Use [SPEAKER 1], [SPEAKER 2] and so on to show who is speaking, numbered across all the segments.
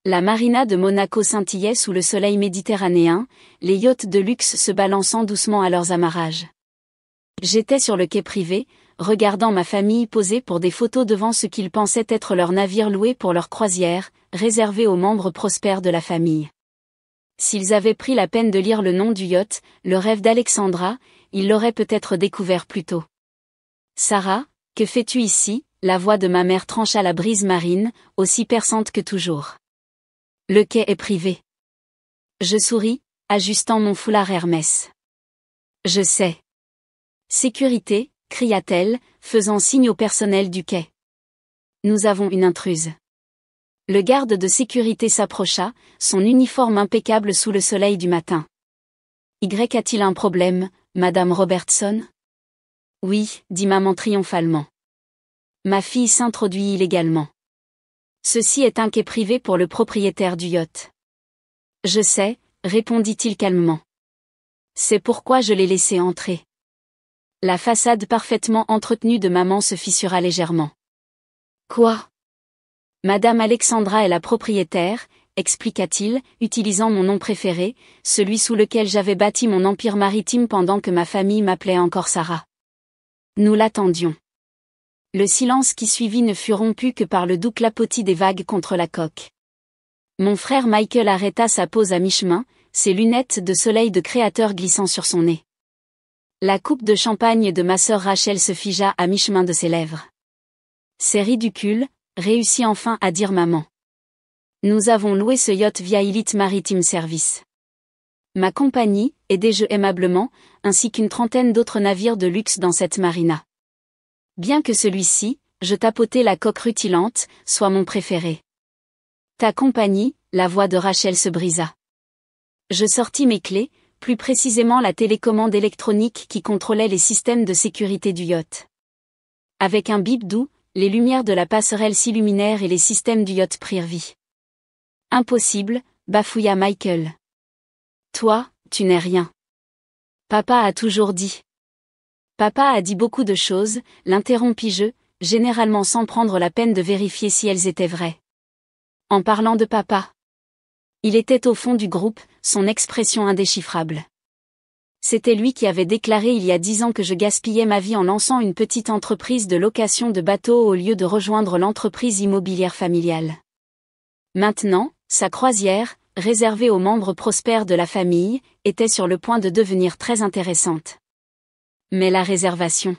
[SPEAKER 1] La marina de Monaco scintillait sous le soleil méditerranéen, les yachts de luxe se balançant doucement à leurs amarrages. J'étais sur le quai privé, regardant ma famille poser pour des photos devant ce qu'ils pensaient être leur navire loué pour leur croisière, réservé aux membres prospères de la famille. S'ils avaient pris la peine de lire le nom du yacht, le rêve d'Alexandra, ils l'auraient peut-être découvert plus tôt. « Sarah, que fais-tu ici ?» La voix de ma mère trancha la brise marine, aussi perçante que toujours. « Le quai est privé. » Je souris, ajustant mon foulard Hermès. « Je sais. »« Sécurité !» cria-t-elle, faisant signe au personnel du quai. « Nous avons une intruse. » Le garde de sécurité s'approcha, son uniforme impeccable sous le soleil du matin. « Y a-t-il un problème, Madame Robertson ?» « Oui, » dit maman triomphalement. « Ma fille s'introduit illégalement. Ceci est un quai privé pour le propriétaire du yacht. »« Je sais, » répondit-il calmement. « C'est pourquoi je l'ai laissée entrer. » La façade parfaitement entretenue de maman se fissura légèrement. « Quoi ? » « Madame Alexandra est la propriétaire, » expliqua-t-il, utilisant mon nom préféré, celui sous lequel j'avais bâti mon empire maritime pendant que ma famille m'appelait encore Sarah. Nous l'attendions. Le silence qui suivit ne fut rompu que par le doux clapotis des vagues contre la coque. Mon frère Michael arrêta sa pause à mi-chemin, ses lunettes de soleil de créateur glissant sur son nez. La coupe de champagne de ma sœur Rachel se figea à mi-chemin de ses lèvres. « C'est ridicule », réussit enfin à dire maman. « Nous avons loué ce yacht via Elite Maritime Service. Ma compagnie, aidai-je aimablement, ainsi qu'une trentaine d'autres navires de luxe dans cette marina. Bien que celui-ci, je tapotai la coque rutilante, soit mon préféré. Ta compagnie, la voix de Rachel se brisa. Je sortis mes clés, plus précisément la télécommande électronique qui contrôlait les systèmes de sécurité du yacht. Avec un bip doux, les lumières de la passerelle s'illuminèrent et les systèmes du yacht prirent vie. Impossible, bafouilla Michael. Toi, tu n'es rien. Papa a toujours dit. Papa a dit beaucoup de choses, l'interrompis-je, généralement sans prendre la peine de vérifier si elles étaient vraies. En parlant de papa. Il était au fond du groupe, son expression indéchiffrable. C'était lui qui avait déclaré il y a 10 ans que je gaspillais ma vie en lançant une petite entreprise de location de bateaux au lieu de rejoindre l'entreprise immobilière familiale. Maintenant, sa croisière, réservée aux membres prospères de la famille, était sur le point de devenir très intéressante. Mais la réservation,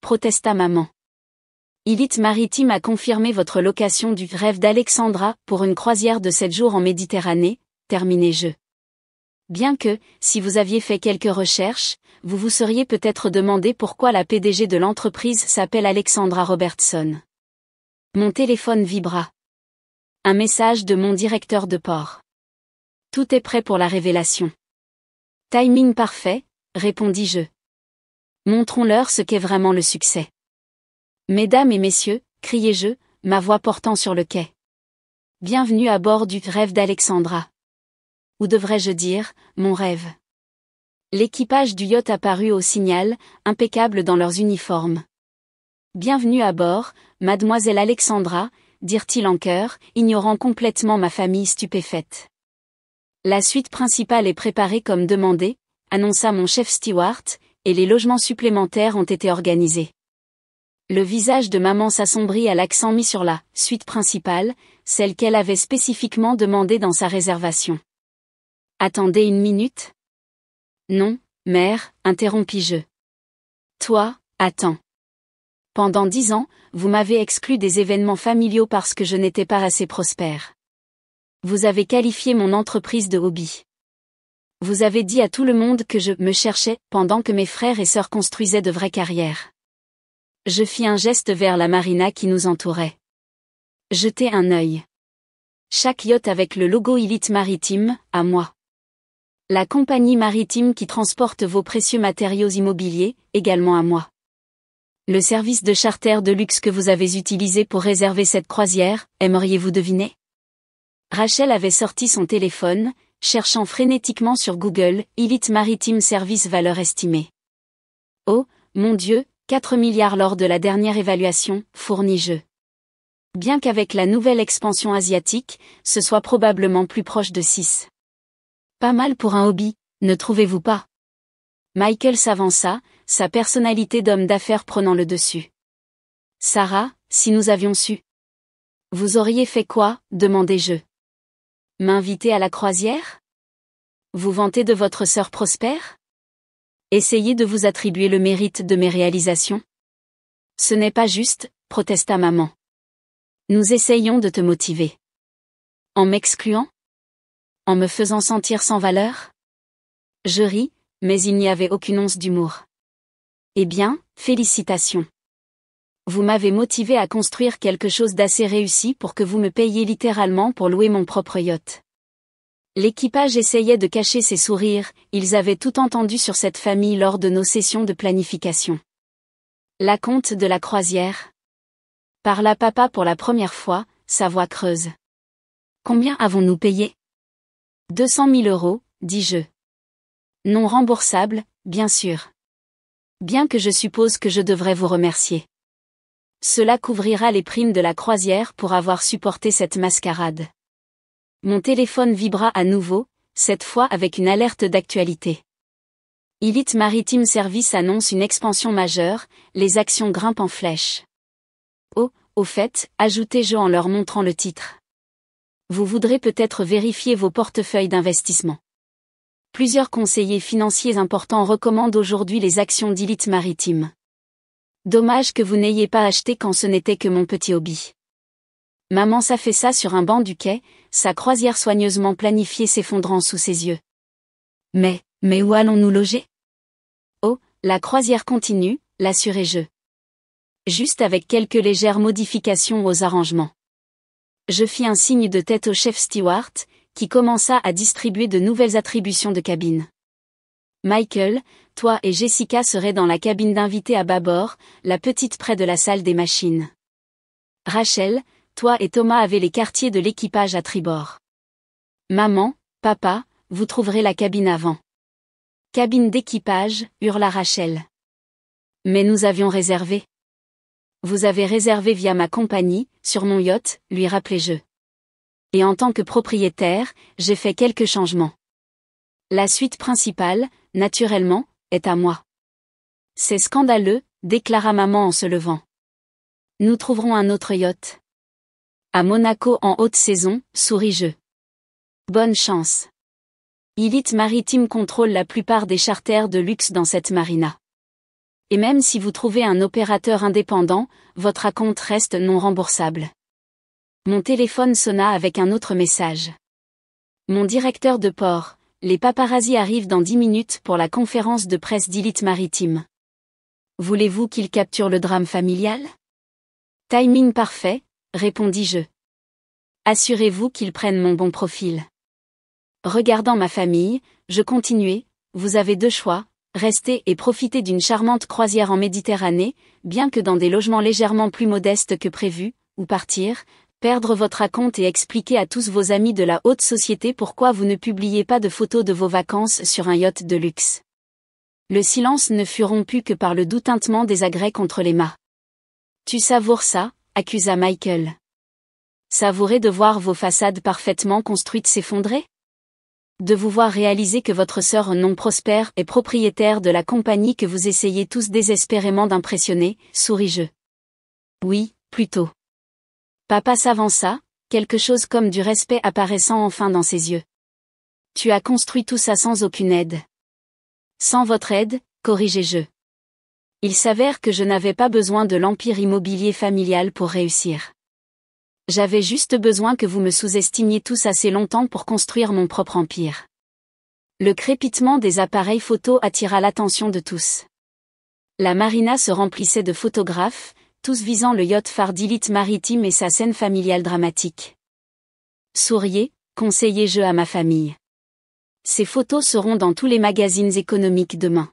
[SPEAKER 1] protesta maman. Elite Maritime a confirmé votre location du rêve d'Alexandra pour une croisière de 7 jours en Méditerranée, terminai-je. Bien que, si vous aviez fait quelques recherches, vous vous seriez peut-être demandé pourquoi la PDG de l'entreprise s'appelle Alexandra Robertson. Mon téléphone vibra. Un message de mon directeur de port. Tout est prêt pour la révélation. Timing parfait, répondis-je. Montrons-leur ce qu'est vraiment le succès. Mesdames et messieurs, criai-je, ma voix portant sur le quai. Bienvenue à bord du rêve d'Alexandra. Ou devrais-je dire, mon rêve. L'équipage du yacht apparut au signal, impeccable dans leurs uniformes. Bienvenue à bord, mademoiselle Alexandra, dirent-ils en chœur, ignorant complètement ma famille stupéfaite. La suite principale est préparée comme demandé, annonça mon chef steward, et les logements supplémentaires ont été organisés. Le visage de maman s'assombrit à l'accent mis sur la suite principale, celle qu'elle avait spécifiquement demandée dans sa réservation. Attendez une minute. Non, mère, interrompis-je. Toi, attends. Pendant 10 ans, vous m'avez exclu des événements familiaux parce que je n'étais pas assez prospère. Vous avez qualifié mon entreprise de hobby. Vous avez dit à tout le monde que je me cherchais pendant que mes frères et sœurs construisaient de vraies carrières. Je fis un geste vers la marina qui nous entourait. Jetez un œil. Chaque yacht avec le logo Elite Maritime, à moi. La compagnie maritime qui transporte vos précieux matériaux immobiliers, également à moi. Le service de charter de luxe que vous avez utilisé pour réserver cette croisière, aimeriez-vous deviner ? Rachel avait sorti son téléphone, cherchant frénétiquement sur Google, Elite Maritime Service valeur estimée. Oh, mon Dieu, 4 milliards lors de la dernière évaluation, fournis-je. Bien qu'avec la nouvelle expansion asiatique, ce soit probablement plus proche de 6. Pas mal pour un hobby, ne trouvez-vous pas? Michael s'avança, sa personnalité d'homme d'affaires prenant le dessus. Sarah, si nous avions su. Vous auriez fait quoi, demandai-je. M'inviter à la croisière? Vous vantez de votre sœur prospère? Essayez de vous attribuer le mérite de mes réalisations? Ce n'est pas juste, protesta maman. Nous essayons de te motiver. En m'excluant? En me faisant sentir sans valeur? Je ris, mais il n'y avait aucune once d'humour. Eh bien, félicitations. Vous m'avez motivé à construire quelque chose d'assez réussi pour que vous me payiez littéralement pour louer mon propre yacht. L'équipage essayait de cacher ses sourires, ils avaient tout entendu sur cette famille lors de nos sessions de planification. La compte de la croisière. Parla papa pour la première fois, sa voix creuse. Combien avons-nous payé? 200 000 €, dis-je. Non remboursable, bien sûr. Bien que je suppose que je devrais vous remercier. Cela couvrira les primes de la croisière pour avoir supporté cette mascarade. Mon téléphone vibra à nouveau, cette fois avec une alerte d'actualité. Elite Maritime Service annonce une expansion majeure, les actions grimpent en flèche. Oh, au fait, ajoutai-je en leur montrant le titre. Vous voudrez peut-être vérifier vos portefeuilles d'investissement. Plusieurs conseillers financiers importants recommandent aujourd'hui les actions d'Elite Maritime. Dommage que vous n'ayez pas acheté quand ce n'était que mon petit hobby. Maman s'affaissa sur un banc du quai, sa croisière soigneusement planifiée s'effondrant sous ses yeux. Mais où allons-nous loger? Oh, la croisière continue, l'assurai-je. Juste avec quelques légères modifications aux arrangements. Je fis un signe de tête au chef steward, qui commença à distribuer de nouvelles attributions de cabine. Michael, toi et Jessica serez dans la cabine d'invité à bâbord, la petite près de la salle des machines. Rachel, toi et Thomas avez les quartiers de l'équipage à tribord. Maman, papa, vous trouverez la cabine avant. Cabine d'équipage, hurla Rachel. Mais nous avions réservé. Vous avez réservé via ma compagnie, sur mon yacht, lui rappelai-je. Et en tant que propriétaire, j'ai fait quelques changements. La suite principale, naturellement, est à moi. C'est scandaleux, déclara maman en se levant. Nous trouverons un autre yacht. À Monaco en haute saison, souris-je. Bonne chance. Elite Maritime contrôle la plupart des charters de luxe dans cette marina. Et même si vous trouvez un opérateur indépendant, votre acompte reste non remboursable. Mon téléphone sonna avec un autre message. Mon directeur de port, les paparazzis arrivent dans 10 minutes pour la conférence de presse d'Elite Maritime. Voulez-vous qu'ils capturent le drame familial? Timing parfait, répondis-je. Assurez-vous qu'ils prennent mon bon profil. Regardant ma famille, je continuai, vous avez deux choix, rester et profiter d'une charmante croisière en Méditerranée, bien que dans des logements légèrement plus modestes que prévu, ou partir, perdre votre acompte et expliquer à tous vos amis de la haute société pourquoi vous ne publiez pas de photos de vos vacances sur un yacht de luxe. Le silence ne fut rompu que par le doux tintement des agrès contre les mâts. Tu savoures ça, accusa Michael. Savourer de voir vos façades parfaitement construites s'effondrer? De vous voir réaliser que votre sœur non prospère est propriétaire de la compagnie que vous essayez tous désespérément d'impressionner, souris-je. Oui, plutôt. Papa s'avança, quelque chose comme du respect apparaissant enfin dans ses yeux. Tu as construit tout ça sans aucune aide. Sans votre aide, corrigeai-je. Il s'avère que je n'avais pas besoin de l'empire immobilier familial pour réussir. J'avais juste besoin que vous me sous-estimiez tous assez longtemps pour construire mon propre empire. Le crépitement des appareils photo attira l'attention de tous. La marina se remplissait de photographes, tous visant le yacht phare d'Elite Maritime et sa scène familiale dramatique. Souriez, conseillai-je à ma famille. Ces photos seront dans tous les magazines économiques demain.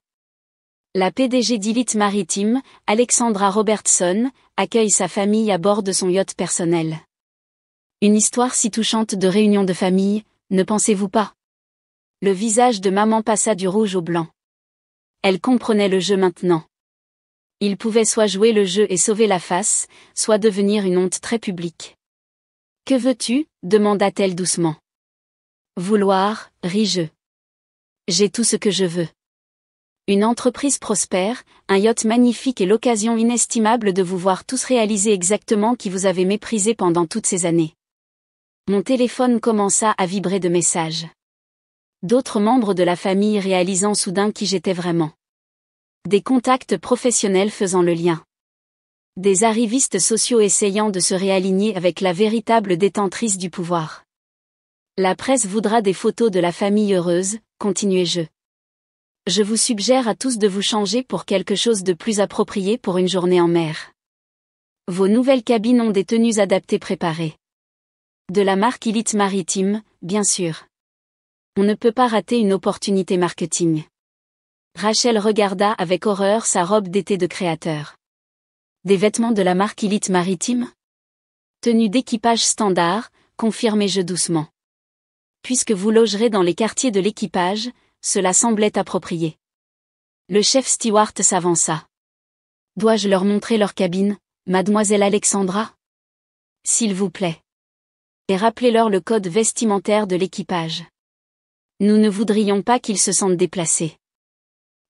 [SPEAKER 1] La PDG d'Elite Maritime, Alexandra Robertson, accueille sa famille à bord de son yacht personnel. Une histoire si touchante de réunion de famille, ne pensez-vous pas? Le visage de maman passa du rouge au blanc. Elle comprenait le jeu maintenant. Il pouvait soit jouer le jeu et sauver la face, soit devenir une honte très publique. Que veux-tu ? Demanda-t-elle doucement. Vouloir, ris-je. J'ai tout ce que je veux. Une entreprise prospère, un yacht magnifique et l'occasion inestimable de vous voir tous réaliser exactement qui vous avez méprisé pendant toutes ces années. Mon téléphone commença à vibrer de messages. D'autres membres de la famille réalisant soudain qui j'étais vraiment. Des contacts professionnels faisant le lien. Des arrivistes sociaux essayant de se réaligner avec la véritable détentrice du pouvoir. La presse voudra des photos de la famille heureuse, continuai-je. Je vous suggère à tous de vous changer pour quelque chose de plus approprié pour une journée en mer. Vos nouvelles cabines ont des tenues adaptées préparées. De la marque Elite Maritime, bien sûr. On ne peut pas rater une opportunité marketing. Rachel regarda avec horreur sa robe d'été de créateur. Des vêtements de la marque Elite Maritime ? Tenue d'équipage standard, confirmai-je doucement. Puisque vous logerez dans les quartiers de l'équipage, cela semblait approprié. Le chef steward s'avança. Dois-je leur montrer leur cabine, mademoiselle Alexandra ? S'il vous plaît. Et rappelez-leur le code vestimentaire de l'équipage. Nous ne voudrions pas qu'ils se sentent déplacés.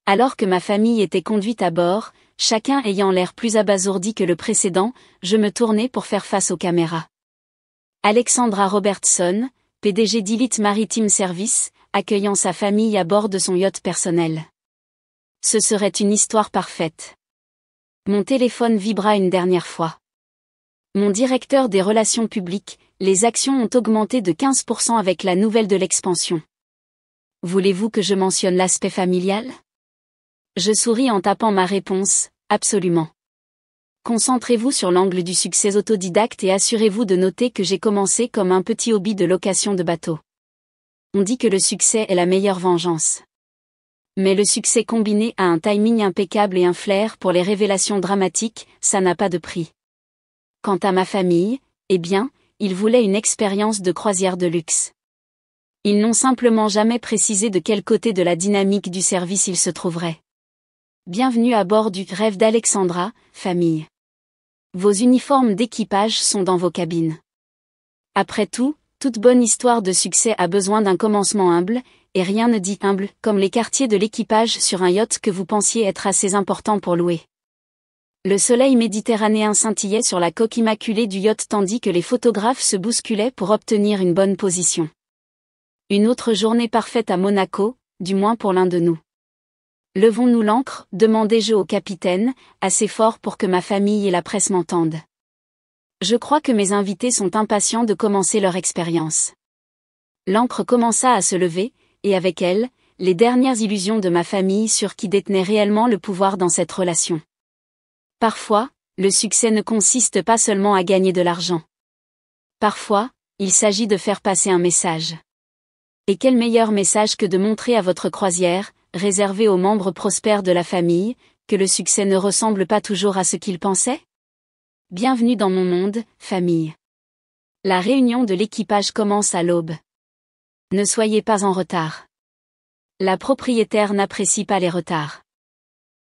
[SPEAKER 1] Alors que ma famille était conduite à bord, chacun ayant l'air plus abasourdi que le précédent, je me tournai pour faire face aux caméras. Alexandra Robertson, PDG d'Elite Maritime Service, accueillant sa famille à bord de son yacht personnel. Ce serait une histoire parfaite. Mon téléphone vibra une dernière fois. Mon directeur des relations publiques, les actions ont augmenté de 15% avec la nouvelle de l'expansion. Voulez-vous que je mentionne l'aspect familial ? Je souris en tapant ma réponse, absolument. Concentrez-vous sur l'angle du succès autodidacte et assurez-vous de noter que j'ai commencé comme un petit hobby de location de bateau. On dit que le succès est la meilleure vengeance. Mais le succès combiné à un timing impeccable et un flair pour les révélations dramatiques, ça n'a pas de prix. Quant à ma famille, eh bien, ils voulaient une expérience de croisière de luxe. Ils n'ont simplement jamais précisé de quel côté de la dynamique du service ils se trouveraient. Bienvenue à bord du rêve d'Alexandra, famille. Vos uniformes d'équipage sont dans vos cabines. Après tout, toute bonne histoire de succès a besoin d'un commencement humble, et rien ne dit humble comme les quartiers de l'équipage sur un yacht que vous pensiez être assez important pour louer. Le soleil méditerranéen scintillait sur la coque immaculée du yacht tandis que les photographes se bousculaient pour obtenir une bonne position. Une autre journée parfaite à Monaco, du moins pour l'un de nous. Levons-nous l'ancre, demandai-je au capitaine, assez fort pour que ma famille et la presse m'entendent. Je crois que mes invités sont impatients de commencer leur expérience. L'ancre commença à se lever, et avec elle, les dernières illusions de ma famille sur qui détenait réellement le pouvoir dans cette relation. Parfois, le succès ne consiste pas seulement à gagner de l'argent. Parfois, il s'agit de faire passer un message. Et quel meilleur message que de montrer à votre croisière, réservée aux membres prospères de la famille, que le succès ne ressemble pas toujours à ce qu'ils pensaient ? Bienvenue dans mon monde, famille. La réunion de l'équipage commence à l'aube. Ne soyez pas en retard. La propriétaire n'apprécie pas les retards.